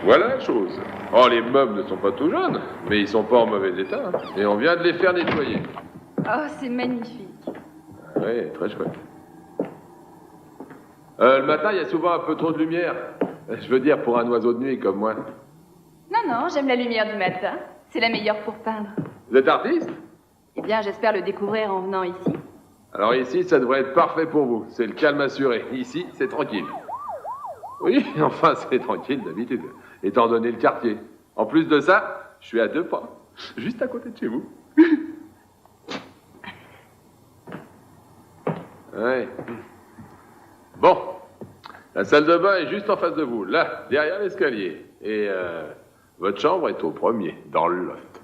Voilà la chose. Oh, les meubles ne sont pas tout jeunes, mais ils sont pas en mauvais état. Hein. Et on vient de les faire nettoyer. Oh, c'est magnifique. Oui, très chouette. Le matin, il y a souvent un peu trop de lumière. Je veux dire, pour un oiseau de nuit comme moi. Non, non, j'aime la lumière du matin. C'est la meilleure pour peindre. Vous êtes artiste? Eh bien, j'espère le découvrir en venant ici. Alors ici, ça devrait être parfait pour vous. C'est le calme assuré. Ici, c'est tranquille. Oui, enfin, c'est tranquille d'habitude, étant donné le quartier. En plus de ça, je suis à 2 pas, juste à côté de chez vous. Ouais. Bon, la salle de bain est juste en face de vous, là, derrière l'escalier. Et votre chambre est au premier, dans le loft.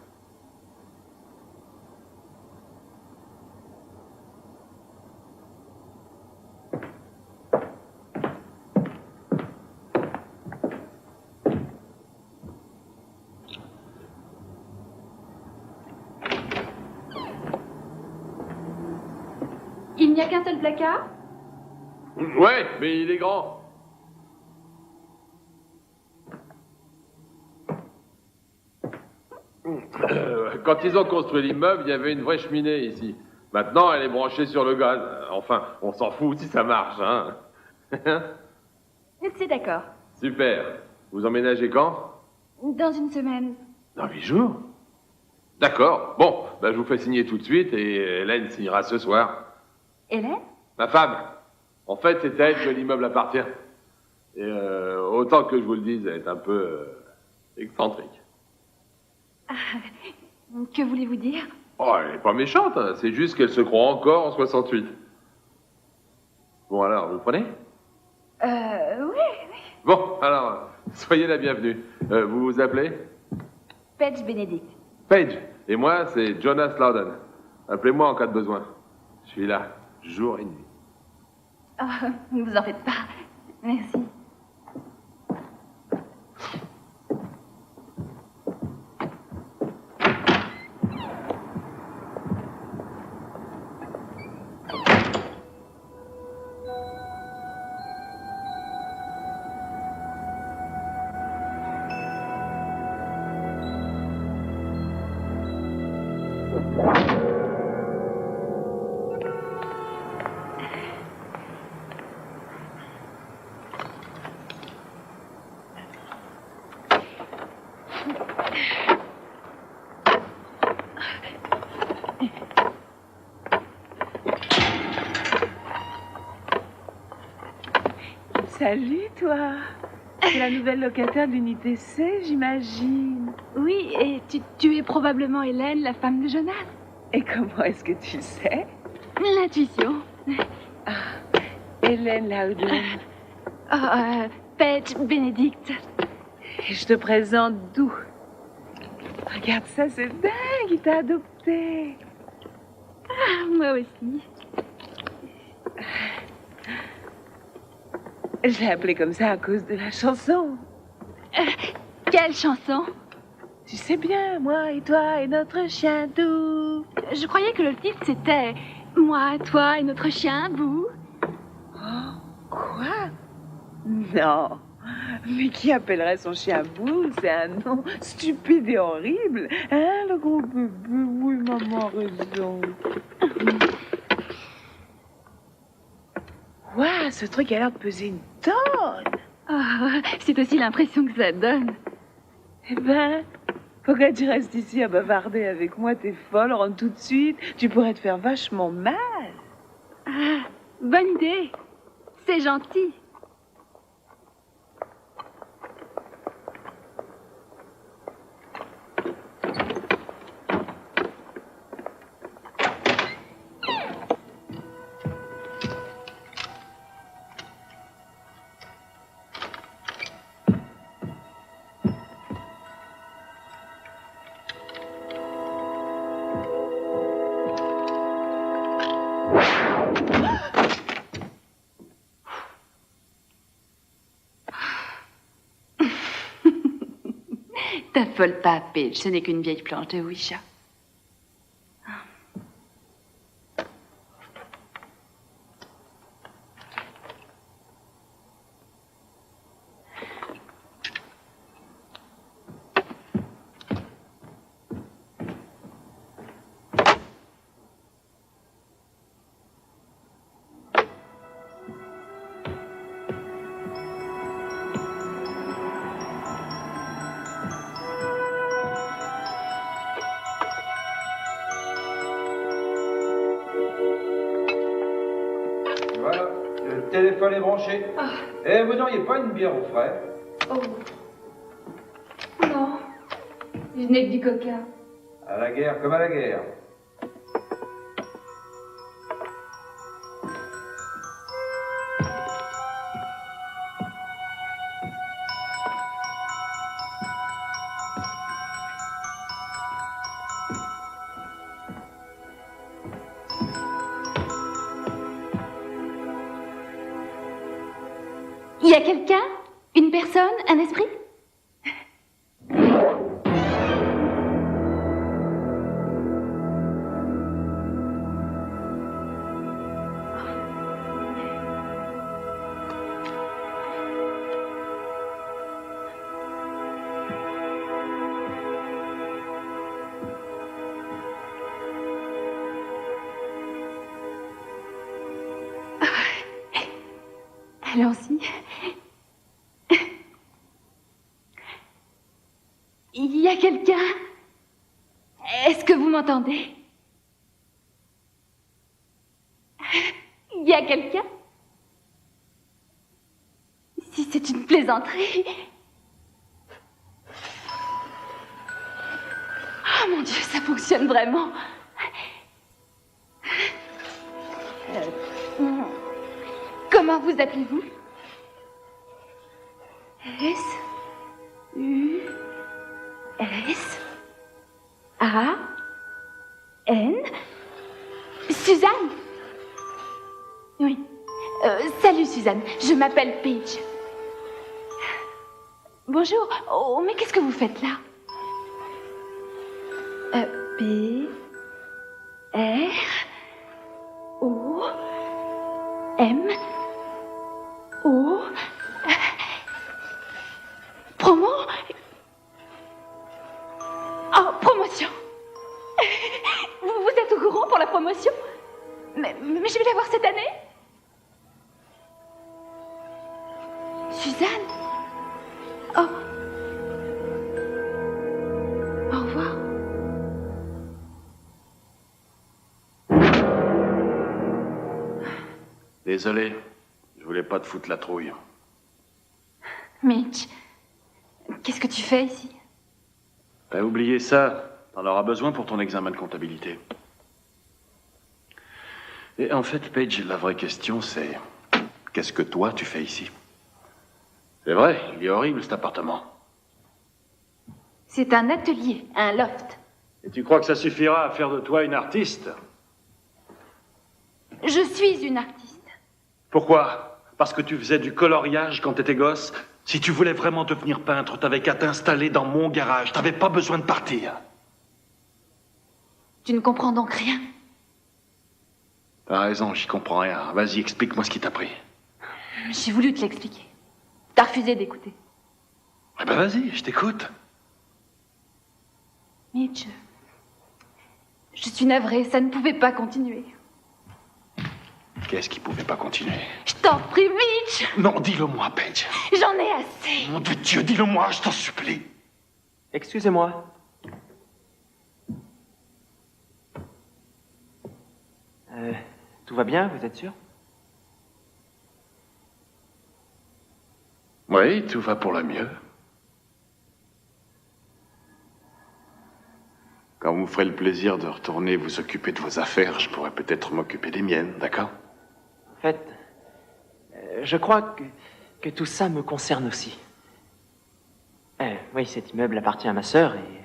Il n'y a qu'un seul placard? Ouais, mais il est grand. Quand ils ont construit l'immeuble, il y avait une vraie cheminée ici. Maintenant, elle est branchée sur le gaz. Enfin, on s'en fout si ça marche, hein. C'est d'accord. Super. Vous emménagez quand? Dans une semaine. Dans 8 jours. D'accord. Bon, ben, je vous fais signer tout de suite et Hélène signera ce soir. Hélène? Ma femme. En fait, c'est à elle que l'immeuble appartient. Et autant que je vous le dise, elle est un peu excentrique. Que voulez-vous dire? Oh, elle est pas méchante, hein. C'est juste qu'elle se croit encore en 68. Bon, alors, vous prenez? Oui. Bon, alors, soyez la bienvenue. Vous vous appelez? Paige Benedict. Paige. Et moi, c'est Jonas Loudon. Appelez-moi en cas de besoin. Je suis là, jour et nuit. Oh, ne vous en faites pas. Merci. Salut, toi. C'est la nouvelle locataire de l'unité C, j'imagine. Oui, et tu es probablement Hélène, la femme de Jonas. Et comment est-ce que tu sais? L'intuition. Hélène Loudon. Oh, Paige Benedict. Et je te présente Dou. Regarde ça, c'est dingue, il t'a adopté. Ah, moi aussi. Je l'ai appelé comme ça à cause de la chanson. Quelle chanson? Tu sais bien, moi et toi et notre chien Dou. Je croyais que le titre c'était Moi, toi et notre chien, Bou. Oh, quoi? Non. Mais qui appellerait son chien Bou? C'est un nom stupide et horrible. Hein, le gros bébé? Oui, maman a raison. Waouh, ce truc a l'air de peser une tonne. Oh, c'est aussi l'impression que ça donne. Eh ben, pourquoi tu restes ici à bavarder avec moi? T'es folle, rentre tout de suite. Tu pourrais te faire vachement mal. Ah, bonne idée. C'est gentil. T'affole pas, Paige, ce n'est qu'une vieille planche de Ouija. Le téléphone est branché. Eh, vous n'auriez pas une bière au frais? Oh. Non. Je n'ai que du coca. À la guerre comme à la guerre. Il y a quelqu'un? Une personne? Un esprit? Allons-y. Il y a quelqu'un? Est-ce que vous m'entendez? Il y a quelqu'un? Si c'est une plaisanterie. Oh mon Dieu, ça fonctionne vraiment. Comment vous appelez-vous? S-U-S-A-N? Suzanne? Oui. Salut Suzanne, je m'appelle Paige. Bonjour. Oh, mais qu'est-ce que vous faites là? P-R-O-M-O... Promo? Oh, promotion. Vous êtes au courant pour la promotion? Mais je vais la voir cette année? Suzanne? Oh. Au revoir. Désolé, je voulais pas te foutre la trouille. Mitch, qu'est-ce que tu fais ici? T'as oublié ça, t'en auras besoin pour ton examen de comptabilité. Et en fait, Paige, la vraie question c'est... Qu'est-ce que toi tu fais ici? C'est vrai, il est horrible cet appartement. C'est un atelier, un loft. Et tu crois que ça suffira à faire de toi une artiste? Je suis une artiste. Pourquoi? Parce que tu faisais du coloriage quand t'étais gosse? Si tu voulais vraiment devenir peintre, t'avais qu'à t'installer dans mon garage. T'avais pas besoin de partir. Tu ne comprends donc rien? T'as raison, j'y comprends rien. Vas-y, explique-moi ce qui t'a pris. J'ai voulu te l'expliquer. T'as refusé d'écouter. Eh ben vas-y, je t'écoute. Mitch, je suis navrée, ça ne pouvait pas continuer. Qu'est-ce qui pouvait pas continuer? Je t'en prie, Mitch! Non, dis-le-moi, Paige. J'en ai assez! Mon Dieu, dis-le-moi, je t'en supplie. Excusez-moi. Tout va bien, vous êtes sûr? Oui, tout va pour le mieux. Quand vous me ferez le plaisir de retourner vous occuper de vos affaires, je pourrais peut-être m'occuper des miennes, d'accord? En fait, je crois que tout ça me concerne aussi. Oui, cet immeuble appartient à ma sœur et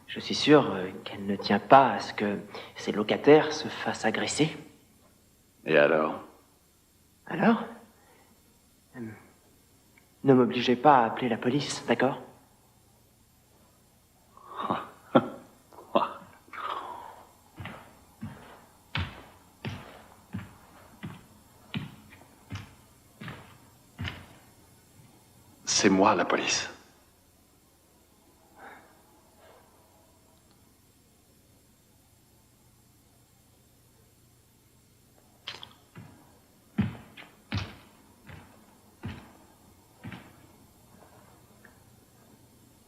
je suis sûr qu'elle ne tient pas à ce que ses locataires se fassent agresser. Et alors? Alors? Ne m'obligez pas à appeler la police, d'accord? C'est moi, la police.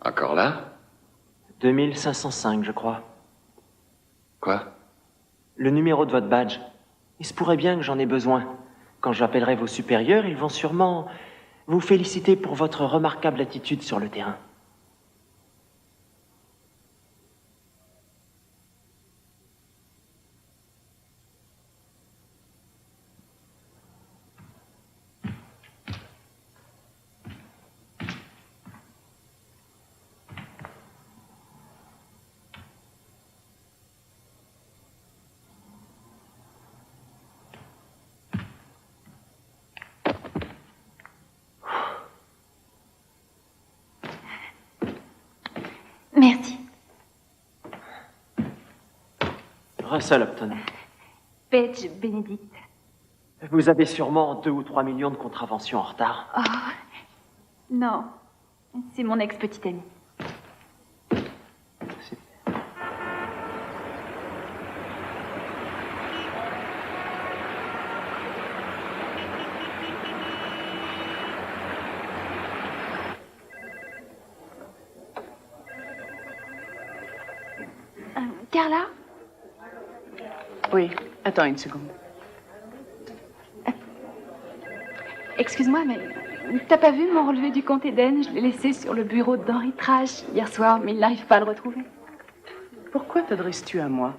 Encore là? 2505, je crois. Quoi? Le numéro de votre badge. Il se pourrait bien que j'en ai besoin. Quand j'appellerai vos supérieurs, ils vont sûrement vous féliciter pour votre remarquable attitude sur le terrain. Merci. Russell Upton, Paige Benedict. vous avez sûrement 2 ou 3 millions de contraventions en retard. Oh, non. C'est mon ex-petite amie. Carla? Oui, attends une seconde. Excuse-moi, mais t'as pas vu mon relevé du comte Eden? Je l'ai laissé sur le bureau d'Henri Trash hier soir, mais il n'arrive pas à le retrouver. Pourquoi t'adresses-tu à moi?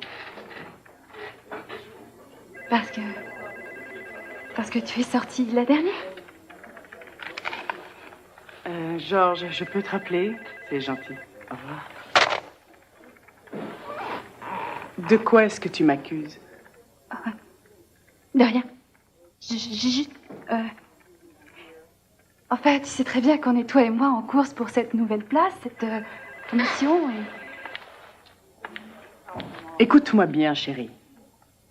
Parce que tu es sortie la dernière. Georges, je peux te rappeler? C'est gentil. Au revoir. De quoi est-ce que tu m'accuses? De rien. J'ai juste... Enfin, tu sais très bien qu'on est toi et moi en course pour cette nouvelle place, cette promotion et... Écoute-moi bien, chérie.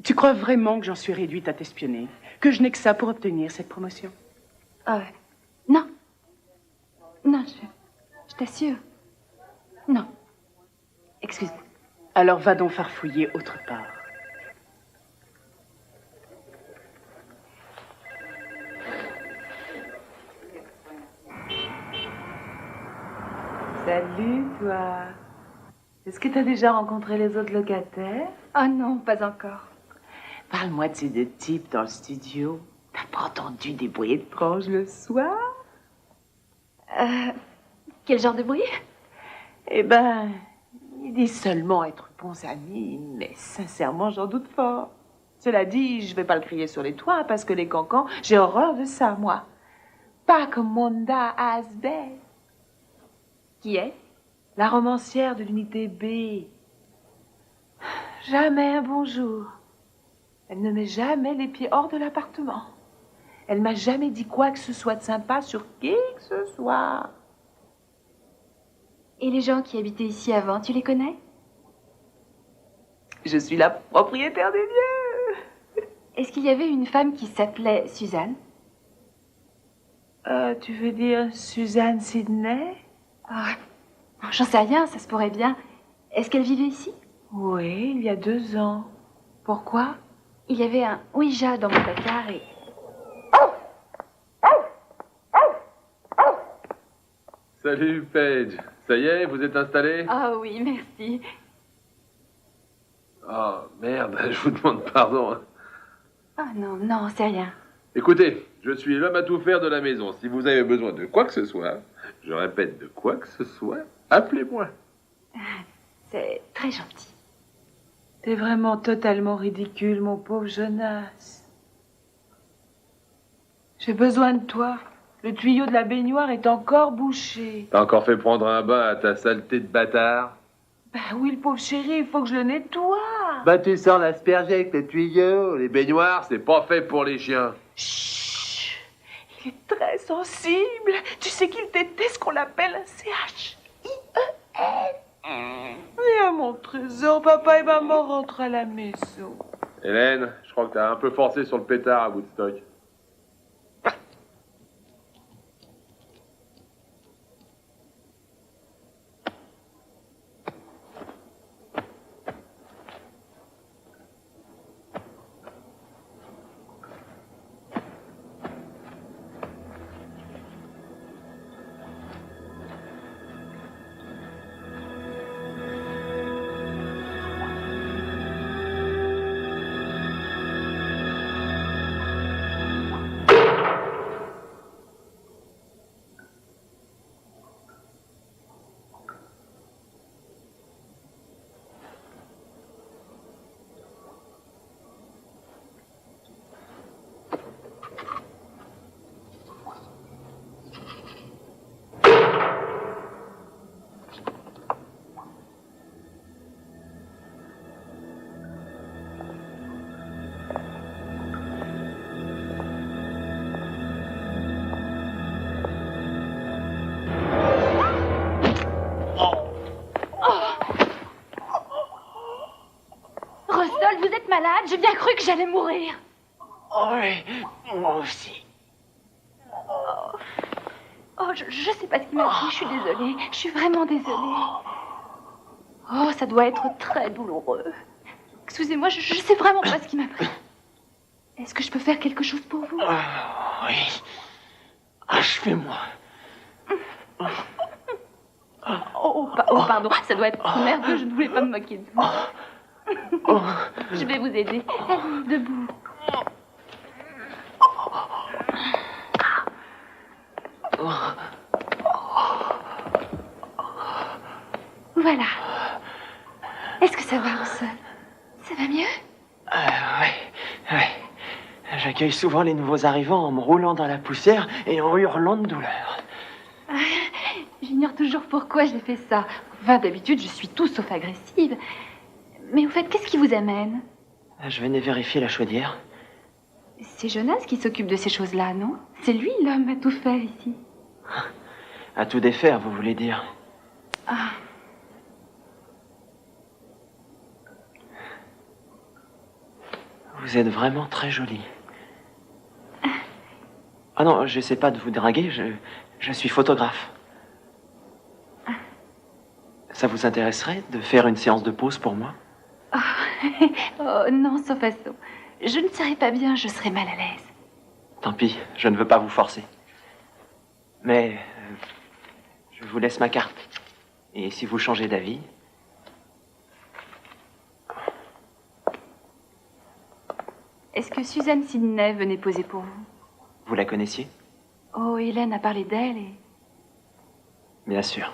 Tu crois vraiment que j'en suis réduite à t'espionner? Que je n'ai que ça pour obtenir cette promotion? Non. Non, je t'assure. Non. Excuse-moi. Alors va donc farfouiller autre part. Salut, toi. Est-ce que t'as déjà rencontré les autres locataires? Oh non, pas encore. Parle-moi de ces deux types dans le studio. T'as pas entendu des bruits étranges le soir? Quel genre de bruit? Eh ben, ils disent seulement être bons amis, mais sincèrement, j'en doute fort. Cela dit, je vais pas le crier sur les toits, parce que les cancans, j'ai horreur de ça, moi. Pas comme Monda Asbel. Qui est? La romancière de l'unité B. Jamais un bonjour. Elle ne met jamais les pieds hors de l'appartement. Elle m'a jamais dit quoi que ce soit de sympa sur qui que ce soit. Et les gens qui habitaient ici avant, tu les connais? Je suis la propriétaire des lieux. Est-ce qu'il y avait une femme qui s'appelait Suzanne? Tu veux dire Suzanne Sidney? J'en sais rien, ça se pourrait bien. Est-ce qu'elle vivait ici? Oui, il y a 2 ans. Pourquoi? Il y avait un Ouija dans mon placard et... Salut, Paige. Ça y est, vous êtes installé? Ah oui, merci. Oh, merde, je vous demande pardon. Ah non, non, c'est rien. Écoutez, je suis l'homme à tout faire de la maison. Si vous avez besoin de quoi que ce soit, je répète, de quoi que ce soit, appelez-moi. C'est très gentil. T'es vraiment totalement ridicule, mon pauvre Jonas. J'ai besoin de toi. Le tuyau de la baignoire est encore bouché. T'as encore fait prendre un bain à ta saleté de bâtard? Bah oui, le pauvre chéri, il faut que je le nettoie. Bah tu sors l'asperger avec le tuyau. Les baignoires, c'est pas fait pour les chiens. Chut. Il est très sensible. Tu sais qu'il déteste qu'on l'appelle un C-H-I-E-N. Viens, mon trésor, papa et maman rentrent à la maison. Hélène, je crois que t'as un peu forcé sur le pétard à Woodstock. malade. J'ai bien cru que j'allais mourir. Oh oui, moi aussi. Oh, je sais pas ce qui m'a pris. Je suis désolée. Je suis vraiment désolée. Oh, ça doit être très douloureux. Excusez-moi, je sais vraiment pas ce qui m'a pris. Est-ce que je peux faire quelque chose pour vous? Oui. Achevez-moi. Oh, pardon, ça doit être nerveux. Je ne voulais pas me moquer de vous. Je vais vous aider. Allez, debout. Voilà. Est-ce que ça va, seul? Ça va mieux? Oui. J'accueille souvent les nouveaux arrivants en me roulant dans la poussière et en hurlant de douleur. J'ignore toujours pourquoi j'ai fait ça. Enfin, d'habitude, je suis tout sauf agressive. Mais au fait, qu'est-ce qui vous amène? Je venais vérifier la chaudière. C'est Jonas qui s'occupe de ces choses-là, non? C'est lui, l'homme, à tout faire ici. À tout défaire, vous voulez dire? Ah. Vous êtes vraiment très jolie. Ah non, j'essaie pas de vous draguer, je suis photographe. Ça vous intéresserait de faire une séance de pose pour moi? Oh, non, sans façon. Je ne serai pas bien, je serai mal à l'aise. Tant pis, je ne veux pas vous forcer. Mais je vous laisse ma carte. Et si vous changez d'avis... Est-ce que Suzanne Sidney venait poser pour vous? Vous la connaissiez? Oh, Hélène a parlé d'elle et... Bien sûr.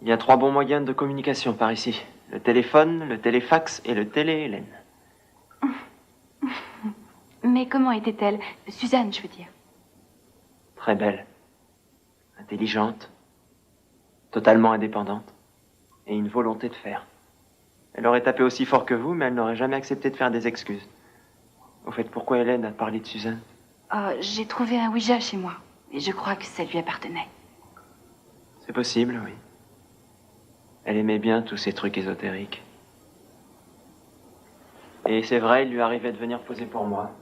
Il y a 3 bons moyens de communication par ici. Le téléphone, le téléfax et le télé-Hélène. Mais comment était-elle? Suzanne, je veux dire. Très belle. Intelligente. Totalement indépendante. Et une volonté de faire. Elle aurait tapé aussi fort que vous, mais elle n'aurait jamais accepté de faire des excuses. Au fait, pourquoi Hélène a parlé de Suzanne? J'ai trouvé un Ouija chez moi. Et je crois que ça lui appartenait. C'est possible, oui. Elle aimait bien tous ces trucs ésotériques. Et c'est vrai, il lui arrivait de venir poser pour moi.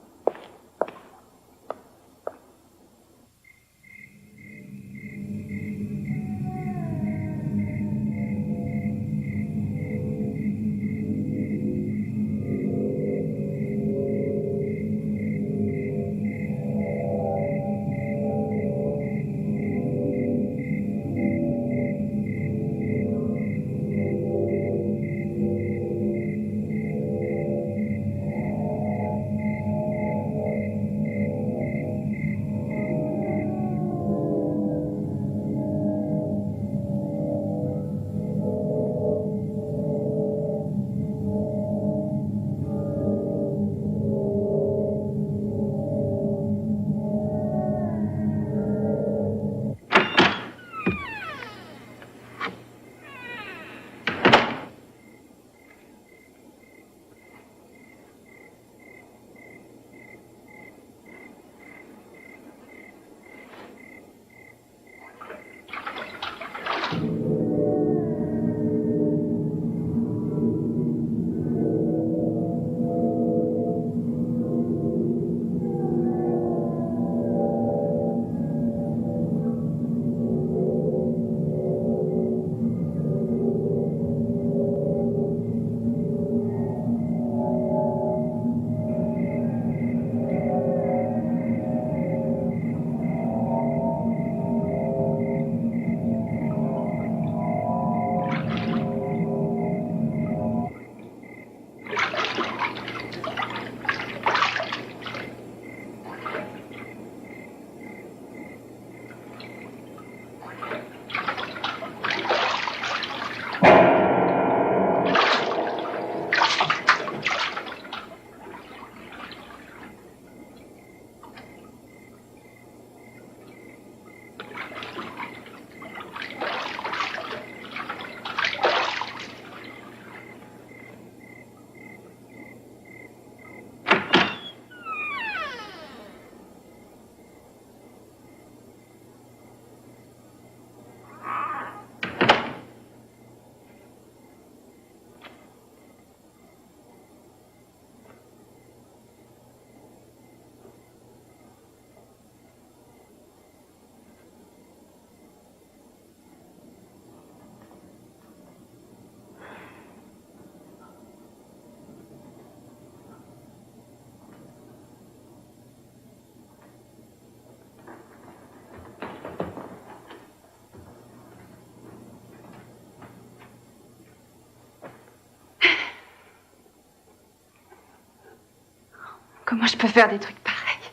Comment je peux faire des trucs pareils?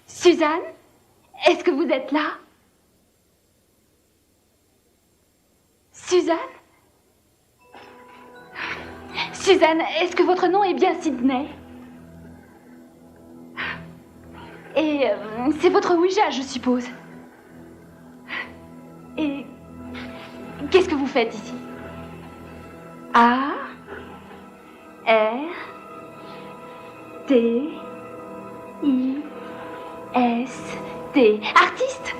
Suzanne, est-ce que vous êtes là? Suzanne? Suzanne, est-ce que votre nom est bien Sydney? Et c'est votre Ouija, je suppose. Et qu'est-ce que vous faites ici? A R T I S T. Artiste?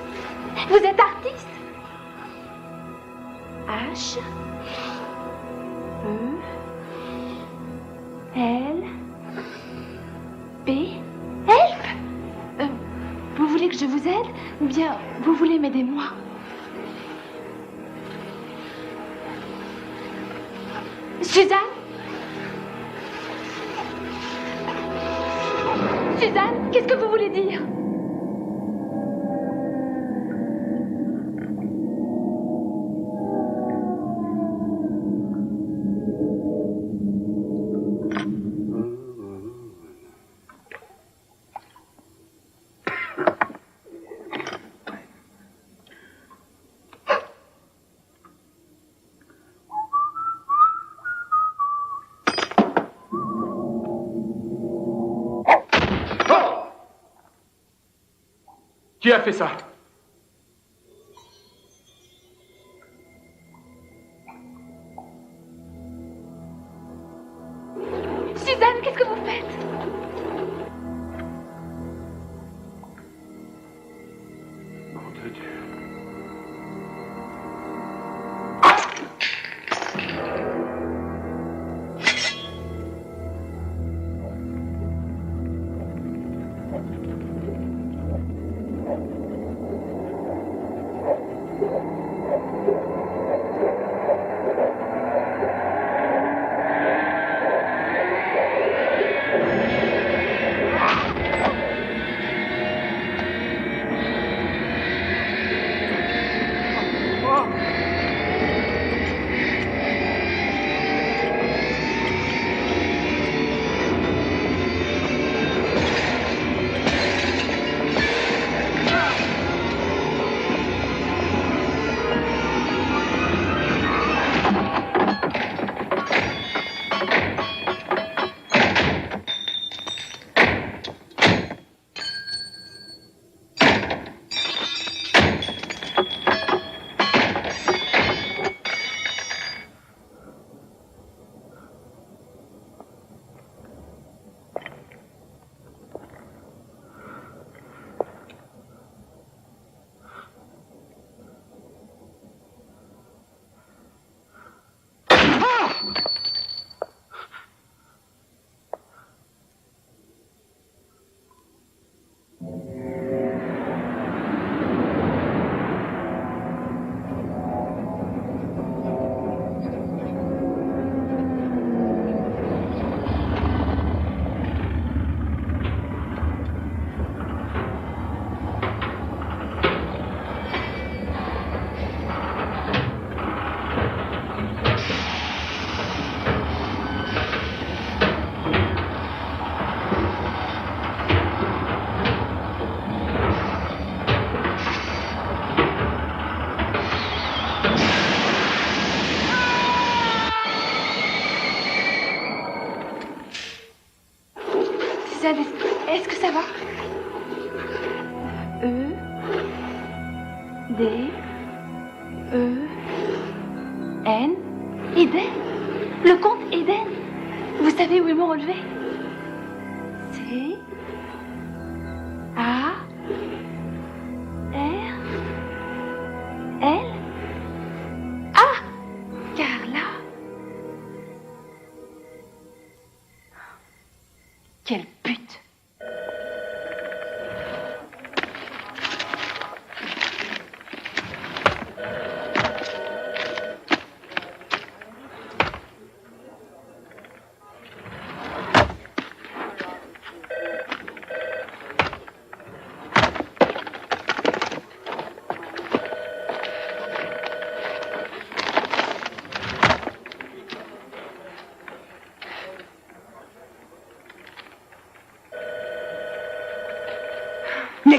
Vous êtes artiste? H E L P. Help! Vous voulez que je vous aide? Ou bien vous voulez m'aider moi? Suzanne? Suzanne, qu'est-ce que vous voulez dire? Qui a fait ça? Suzanne, qu'est-ce que vous faites? Nom de Dieu. Suzanne, est-ce que ça va? E D E N. Eden. Le comte Eden. Vous savez où est mon relevé? C A R L. Ah, Carla. Quel but!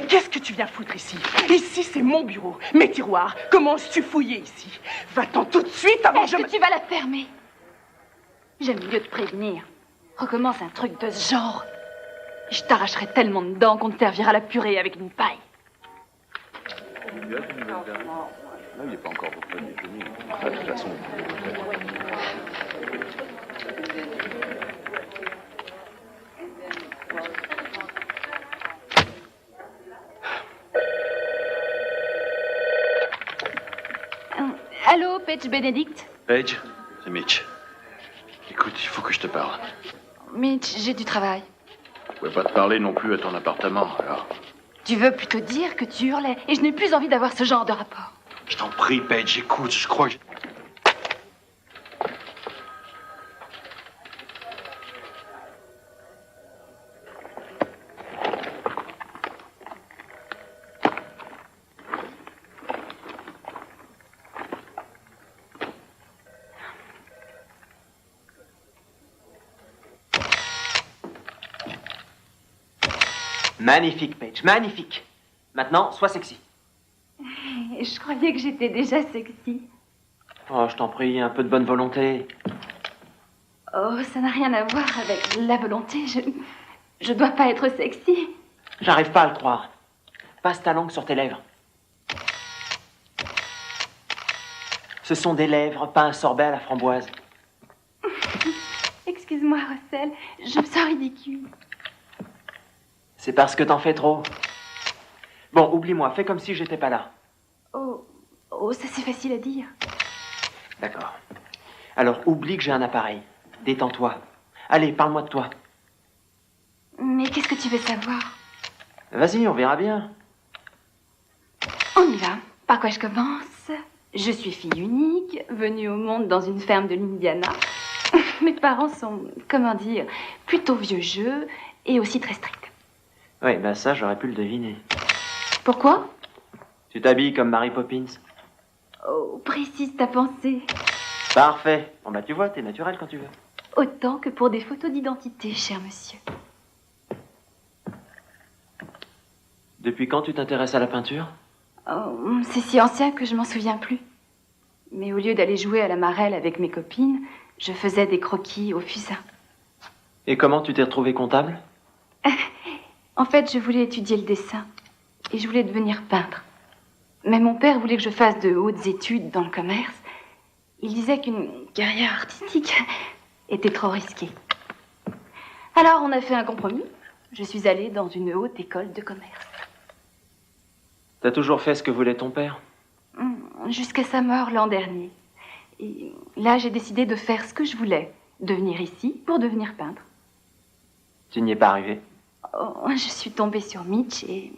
Mais qu'est-ce que tu viens foutre ici? Ici, c'est mon bureau, mes tiroirs. Comment oses-tu fouiller ici? Va-t'en tout de suite avant que Est-ce je... que tu vas la fermer? J'aime mieux te prévenir. Recommence un truc de ce genre. Et je t'arracherai tellement de dents qu'on te servira la purée avec une paille. Non, il n'est pas encore beaucoup déjeuner. De toute façon, Allô, Paige Benedict? Paige, c'est Mitch. Écoute, il faut que je te parle. Mitch, j'ai du travail. Je pouvais pas te parler non plus à ton appartement, alors. Tu veux plutôt dire que tu hurlais et je n'ai plus envie d'avoir ce genre de rapport. Je t'en prie, Paige, écoute, je crois que... Magnifique, Paige, magnifique. Maintenant, sois sexy. Et je croyais que j'étais déjà sexy. Oh, je t'en prie, un peu de bonne volonté. Oh, ça n'a rien à voir avec la volonté. Je dois pas être sexy. J'arrive pas à le croire. Passe ta langue sur tes lèvres. Ce sont des lèvres, pas un sorbet à la framboise. Excuse-moi, Russell. Je me sens ridicule. C'est parce que t'en fais trop. Bon, oublie-moi, fais comme si j'étais pas là. Oh, ça c'est facile à dire. D'accord. Alors, oublie que j'ai un appareil. Détends-toi. Allez, parle-moi de toi. Mais qu'est-ce que tu veux savoir? Vas-y, on verra bien. On y va. Par quoi je commence? Je suis fille unique, venue au monde dans une ferme de l'Indiana. Mes parents sont, comment dire, plutôt vieux jeu et aussi très stricts. Ouais, bah ça, j'aurais pu le deviner. Pourquoi? Tu t'habilles comme Mary Poppins. Oh, précise ta pensée. Parfait. Bon bah tu vois, t'es naturel quand tu veux. Autant que pour des photos d'identité, cher monsieur. Depuis quand tu t'intéresses à la peinture? Oh, c'est si ancien que je m'en souviens plus. Mais au lieu d'aller jouer à la marelle avec mes copines, je faisais des croquis au fusain. Et comment tu t'es retrouvée comptable? En fait, je voulais étudier le dessin. Et je voulais devenir peintre. Mais mon père voulait que je fasse de hautes études dans le commerce. Il disait qu'une carrière artistique était trop risquée. Alors, on a fait un compromis. Je suis allée dans une haute école de commerce. T'as toujours fait ce que voulait ton père? Jusqu'à sa mort l'an dernier. Et là, j'ai décidé de faire ce que je voulais. De venir ici pour devenir peintre. Tu n'y es pas arrivé? Oh, je suis tombée sur Mitch et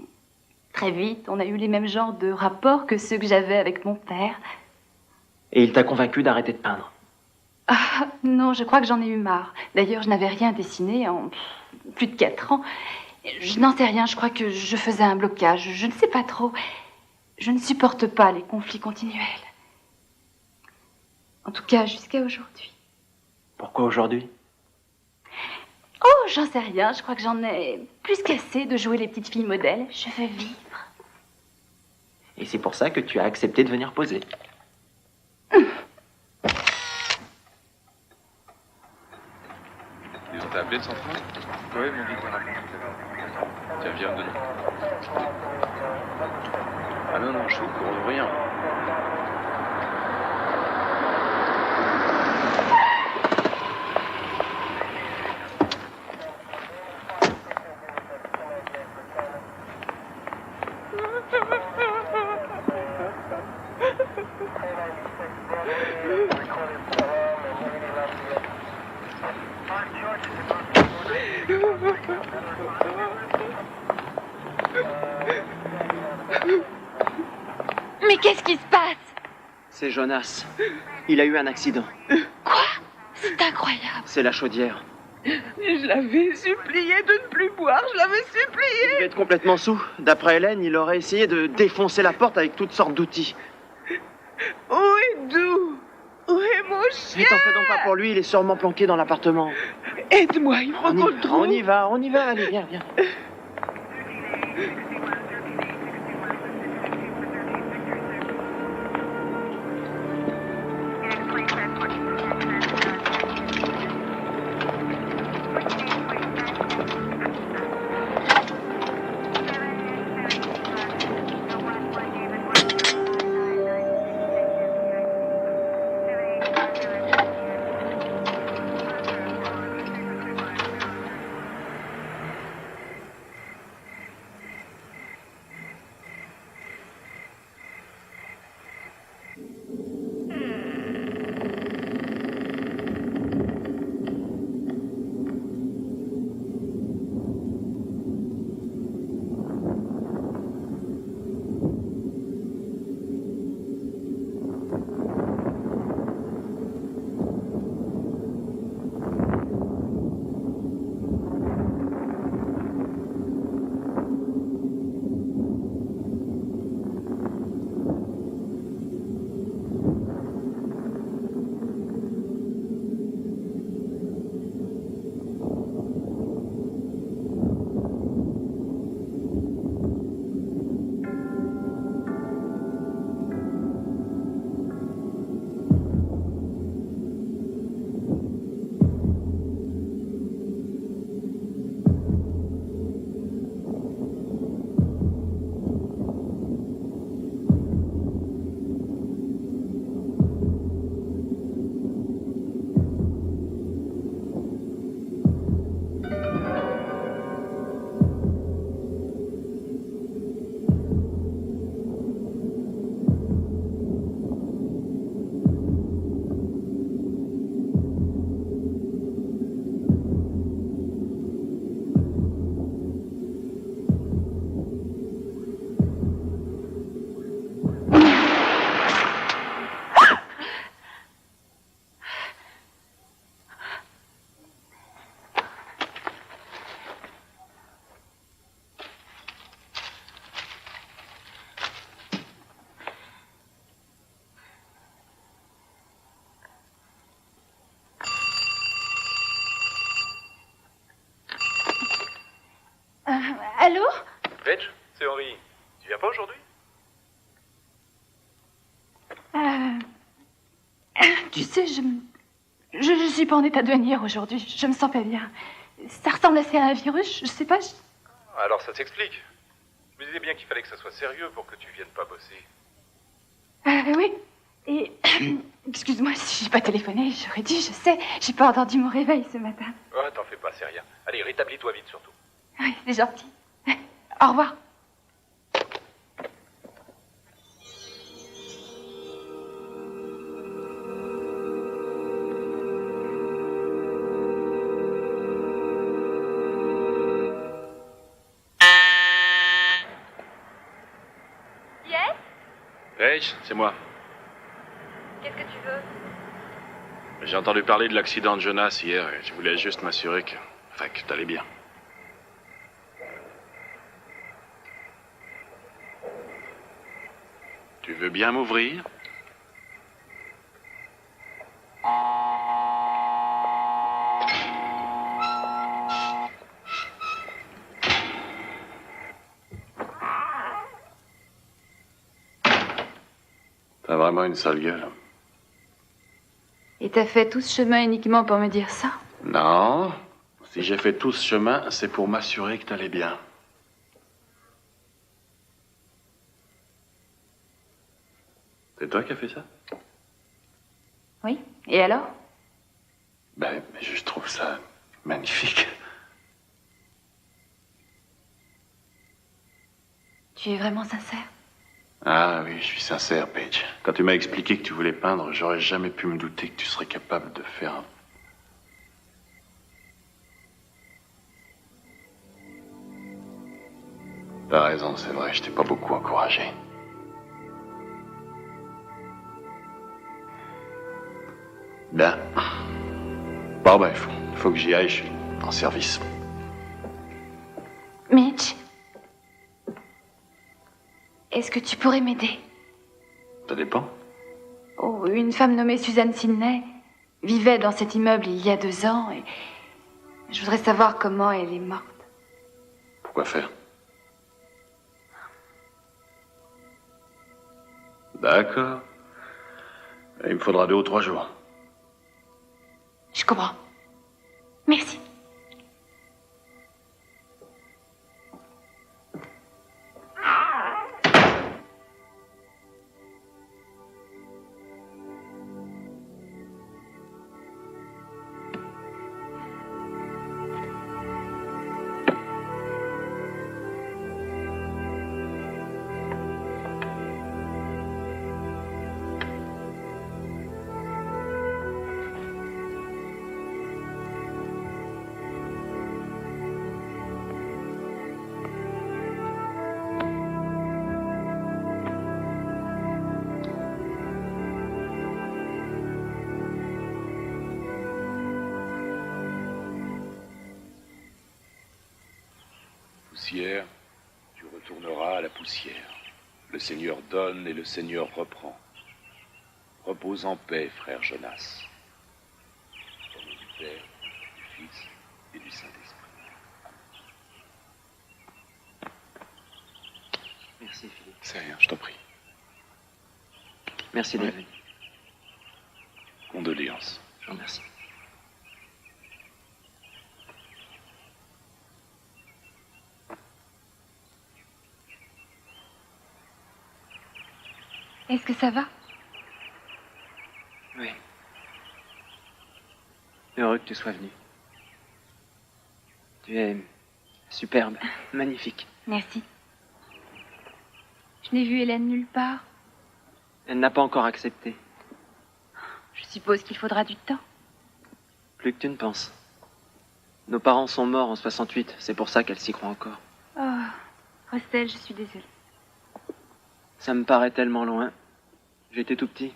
très vite, on a eu les mêmes genres de rapports que ceux que j'avais avec mon père. Et il t'a convaincu d'arrêter de peindre? Ah, non, je crois que j'en ai eu marre. D'ailleurs, je n'avais rien dessiné en plus de 4 ans. Je n'en sais rien, je crois que je faisais un blocage. Je ne sais pas trop. Je ne supporte pas les conflits continuels. En tout cas, jusqu'à aujourd'hui. Pourquoi aujourd'hui? Oh, j'en sais rien. Je crois que j'en ai plus qu'assez de jouer les petites filles modèles. Je veux vivre. Et c'est pour ça que tu as accepté de venir poser. Ils ont appelé le central? Oui, ils m'ont dit qu'on a appelé tout à l'heure. Tiens, viens me donner. Ah non, non, je suis au courant de rien. Mais qu'est-ce qui se passe? C'est Jonas. Il a eu un accident. Quoi? C'est incroyable. C'est la chaudière. Je l'avais supplié de ne plus boire, je l'avais supplié. Il devait être complètement saoul. D'après Hélène, il aurait essayé de défoncer la porte avec toutes sortes d'outils. Où est Dou? Où est mon Mais chien? t'en fais donc pas pour lui, il est sûrement planqué dans l'appartement. Aide-moi, il faut qu'on le trouve. On y va, allez, viens, viens. Allô? Paige, c'est Henri. Tu viens pas aujourd'hui? Tu sais, je suis pas en état de venir aujourd'hui. Je me sens pas bien. Ça ressemble assez à un virus, je sais pas. Alors ça s'explique. Je me disais bien qu'il fallait que ça soit sérieux pour que tu viennes pas bosser. Oui. Et excuse-moi si j'ai pas téléphoné, j'aurais dit, je sais, j'ai pas entendu mon réveil ce matin. Oh, t'en fais pas, c'est rien. Allez, rétablis-toi vite surtout. Oui, c'est gentil. Au revoir. Yes? Paige, c'est moi. Qu'est-ce que tu veux? J'ai entendu parler de l'accident de Jonas hier et je voulais juste m'assurer que t'allais bien. Tu veux bien m'ouvrir? T'as vraiment une sale gueule. Et t'as fait tout ce chemin uniquement pour me dire ça? Non. Si j'ai fait tout ce chemin, c'est pour m'assurer que t'allais bien. C'est toi qui as fait ça? Oui. Et alors? Ben, je trouve ça magnifique. Tu es vraiment sincère? Ah oui, je suis sincère, Paige. Quand tu m'as expliqué que tu voulais peindre, j'aurais jamais pu me douter que tu serais capable de faire un... T'as raison, c'est vrai, je t'ai pas beaucoup encouragé. Bien. Bon, ben, faut que j'y aille, je suis en service. Mitch, est-ce que tu pourrais m'aider? Ça dépend. Oh, une femme nommée Suzanne Sidney vivait dans cet immeuble il y a 2 ans et je voudrais savoir comment elle est morte. Pourquoi faire? D'accord. Il me faudra 2 ou 3 jours. Je comprends. Merci. Poussière, tu retourneras à la poussière. Le Seigneur donne et le Seigneur reprend. Repose en paix, frère Jonas. Au nom du Père, du Fils et du Saint-Esprit. Merci, Philippe. C'est rien, je t'en prie. Merci d'être venu. Condoléances. Je vous remercie. Est-ce que ça va? Oui. Heureux que tu sois venu. Tu es superbe, magnifique. Merci. Je n'ai vu Hélène nulle part. Elle n'a pas encore accepté. Je suppose qu'il faudra du temps. Plus que tu ne penses. Nos parents sont morts en 68, c'est pour ça qu'elle s'y croit encore. Oh, Rostel, je suis désolée. Ça me paraît tellement loin. J'étais tout petit.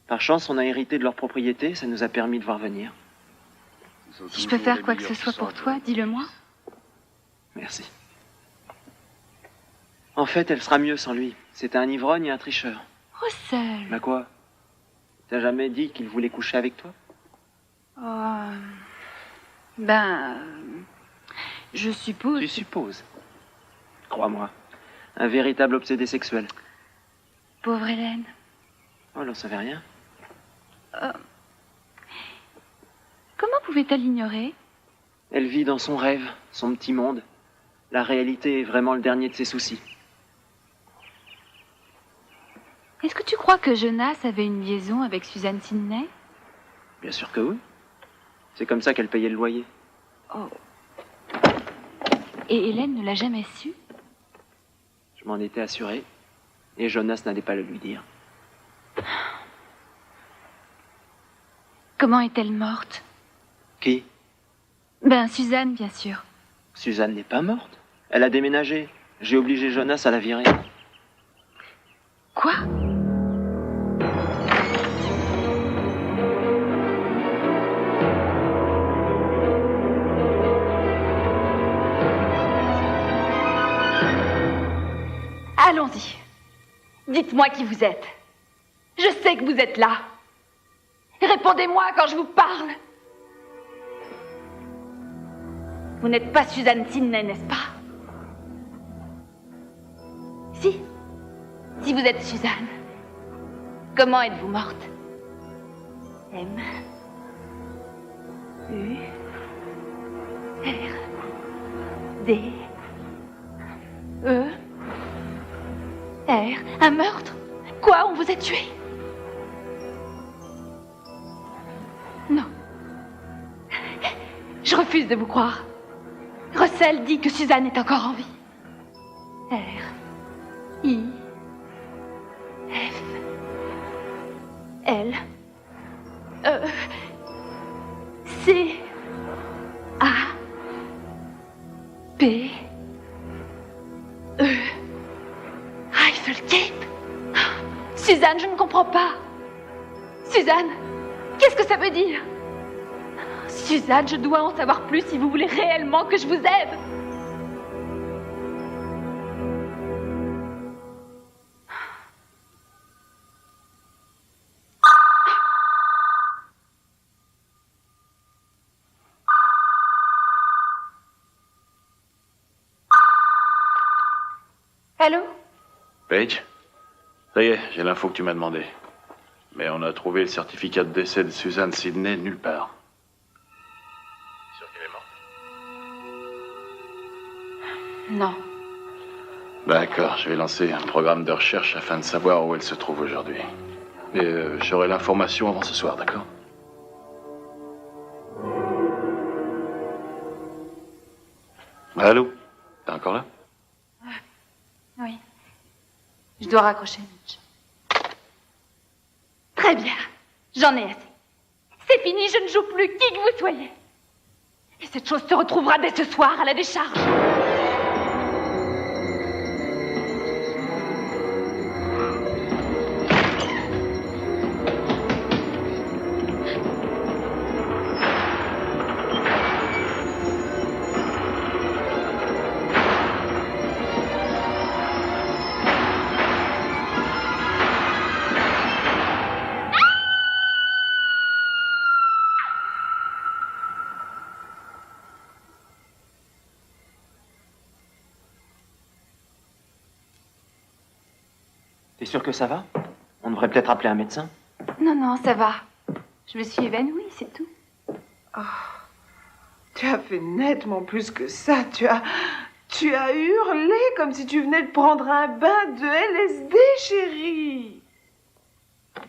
Par chance, on a hérité de leur propriété, ça nous a permis de voir venir. Si je peux faire quoi que ce soit pour toi, dis-le-moi. Merci. En fait, elle sera mieux sans lui. C'était un ivrogne et un tricheur. Rostel. Bah quoi? T'as jamais dit qu'il voulait coucher avec toi? Oh, ben, Je suppose. Tu supposes. Crois-moi. Un véritable obsédé sexuel. Pauvre Hélène. Oh, elle n'en savait rien. Comment pouvait-elle l'ignorer? Elle vit dans son rêve, son petit monde. La réalité est vraiment le dernier de ses soucis. Est-ce que tu crois que Jonas avait une liaison avec Suzanne Sidney? Bien sûr que oui. C'est comme ça qu'elle payait le loyer. Oh. Et Hélène ne l'a jamais su? Je m'en étais assuré. Et Jonas n'allait pas le lui dire. Comment est-elle morte? Qui? Ben, Suzanne, bien sûr. Suzanne n'est pas morte. Elle a déménagé. J'ai obligé Jonas à la virer. Quoi? Allons-y. Dites-moi qui vous êtes. Je sais que vous êtes là. Répondez-moi quand je vous parle. Vous n'êtes pas Suzanne Sidney, n'est-ce pas? Si. Si vous êtes Suzanne, comment êtes-vous morte? M. U. R. D. E. R. Un meurtre? Quoi? On vous a tué? Non. Je refuse de vous croire. Russell dit que Suzanne est encore en vie. R. I. F. L. E. C. A. P. E. Eiffel Cape. Suzanne, je ne comprends pas. Suzanne, qu'est-ce que ça veut dire? Suzanne, je dois en savoir plus si vous voulez réellement que je vous aide. Allô? Paige? Ça y est, j'ai l'info que tu m'as demandé. Mais on a trouvé le certificat de décès de Suzanne Sidney nulle part. T'es sûr qu'elle est morte? Non. D'accord, je vais lancer un programme de recherche afin de savoir où elle se trouve aujourd'hui. Et j'aurai l'information avant ce soir, d'accord? Allô? T'es encore là? Oui. Je dois raccrocher, Mitch. Très bien. J'en ai assez. C'est fini, je ne joue plus, qui que vous soyez. Et cette chose se retrouvera dès ce soir à la décharge. T'es sûr que ça va? On devrait peut-être appeler un médecin. Non, non, ça va. Je me suis évanouie, c'est tout. Oh, tu as fait nettement plus que ça. Tu as hurlé comme si tu venais de prendre un bain de LSD, chérie.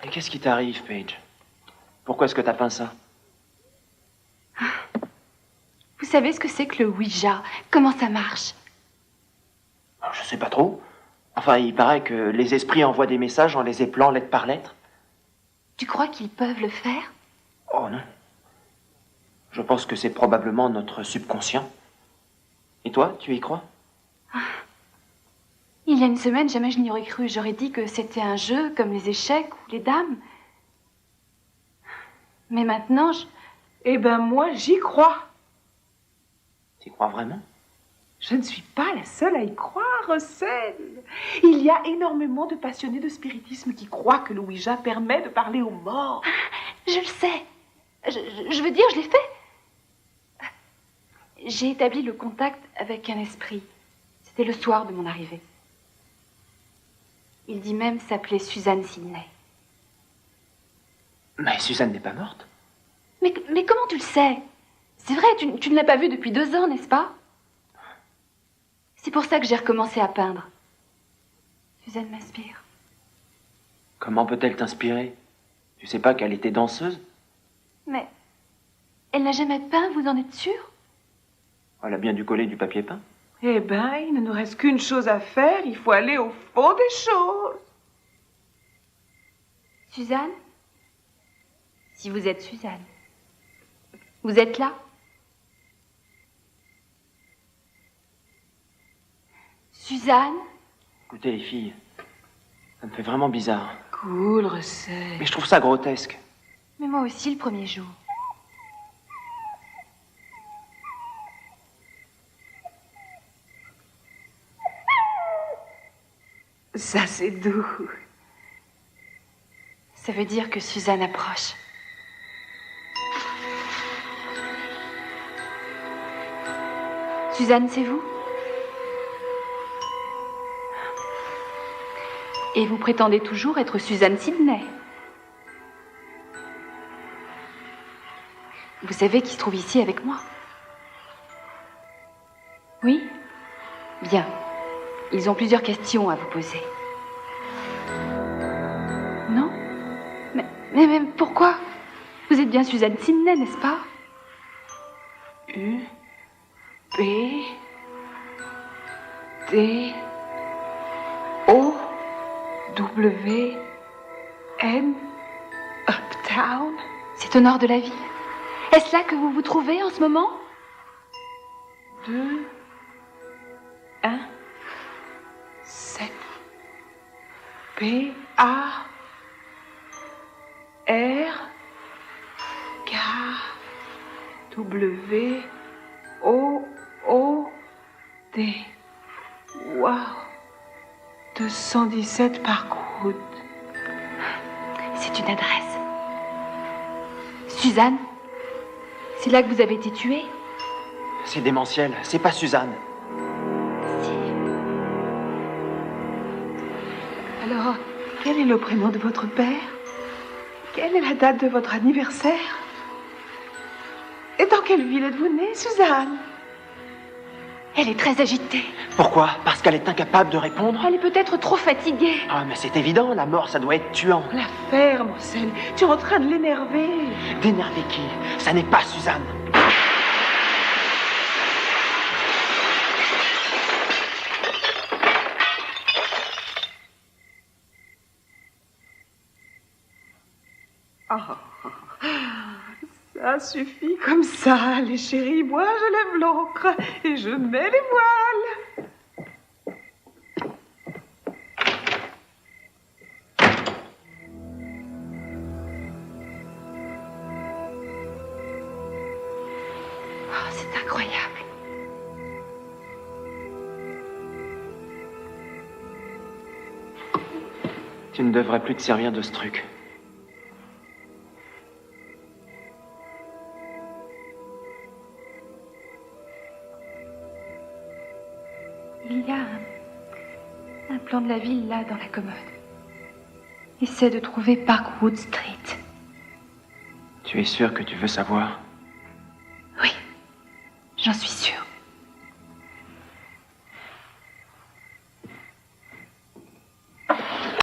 Mais qu'est-ce qui t'arrive, Paige? Pourquoi est-ce que t'as peint ça? Vous savez ce que c'est que le Ouija? Comment ça marche? Je sais pas trop. Enfin, il paraît que les esprits envoient des messages en les épelant lettre par lettre. Tu crois qu'ils peuvent le faire? Oh non. Je pense que c'est probablement notre subconscient. Et toi, tu y crois? Il y a une semaine, jamais je n'y aurais cru. J'aurais dit que c'était un jeu comme les échecs ou les dames. Mais maintenant, Eh ben moi, j'y crois. Tu y crois vraiment? Je ne suis pas la seule à y croire, Russell. Il y a énormément de passionnés de spiritisme qui croient que le Ouija permet de parler aux morts. je le sais. Je veux dire, je l'ai fait. j'ai établi le contact avec un esprit. C'était le soir de mon arrivée. Il dit même s'appeler Suzanne Sidney. Mais Suzanne n'est pas morte. Mais comment tu le sais? C'est vrai, tu ne l'as pas vue depuis 2 ans, n'est-ce pas? C'est pour ça que j'ai recommencé à peindre. Suzanne m'inspire. Comment peut-elle t'inspirer? Tu sais pas qu'elle était danseuse? Mais elle n'a jamais peint, vous en êtes sûr? Elle a bien dû coller du papier peint. Eh ben, il ne nous reste qu'une chose à faire. Il faut aller au fond des choses. Suzanne? Si vous êtes Suzanne, vous êtes là? Suzanne? Écoutez, les filles, ça me fait vraiment bizarre. Cool, recette. Mais je trouve ça grotesque. Mais moi aussi, le premier jour. Ça, c'est doux. Ça veut dire que Suzanne approche. Suzanne, c'est vous? Et vous prétendez toujours être Suzanne Sidney? Vous savez qui se trouve ici avec moi? Oui? Bien. Ils ont plusieurs questions à vous poser. Non? Mais pourquoi? Vous êtes bien Suzanne Sidney, n'est-ce pas? U-P-T-O-W-N Uptown. C'est au nord de la ville. Est-ce là que vous vous trouvez en ce moment? 2, 1, 7, P, A, R, K, W, O, O, D. Wow! 217 Parkwood. C'est une adresse. Suzanne? C'est là que vous avez été tuée? C'est démentiel, c'est pas Suzanne. Si. Alors, quel est le prénom de votre père? Quelle est la date de votre anniversaire? Et dans quelle ville êtes-vous née, Suzanne? Elle est très agitée. Pourquoi? Parce qu'elle est incapable de répondre? Elle est peut-être trop fatiguée. Ah, mais c'est évident, la mort, ça doit être tuant. La ferme, Marcel. Tu es en train de l'énerver. D'énerver qui? Ça n'est pas Suzanne. Oh, ça suffit comme ça, les chéris. Moi, je lève l'ancre et je mets les voiles. Oh, c'est incroyable. Tu ne devrais plus te servir de ce truc. Il y a un plan de la ville là dans la commode. Essaie de trouver Parkwood Street. Tu es sûr que tu veux savoir? Oui, j'en suis sûre.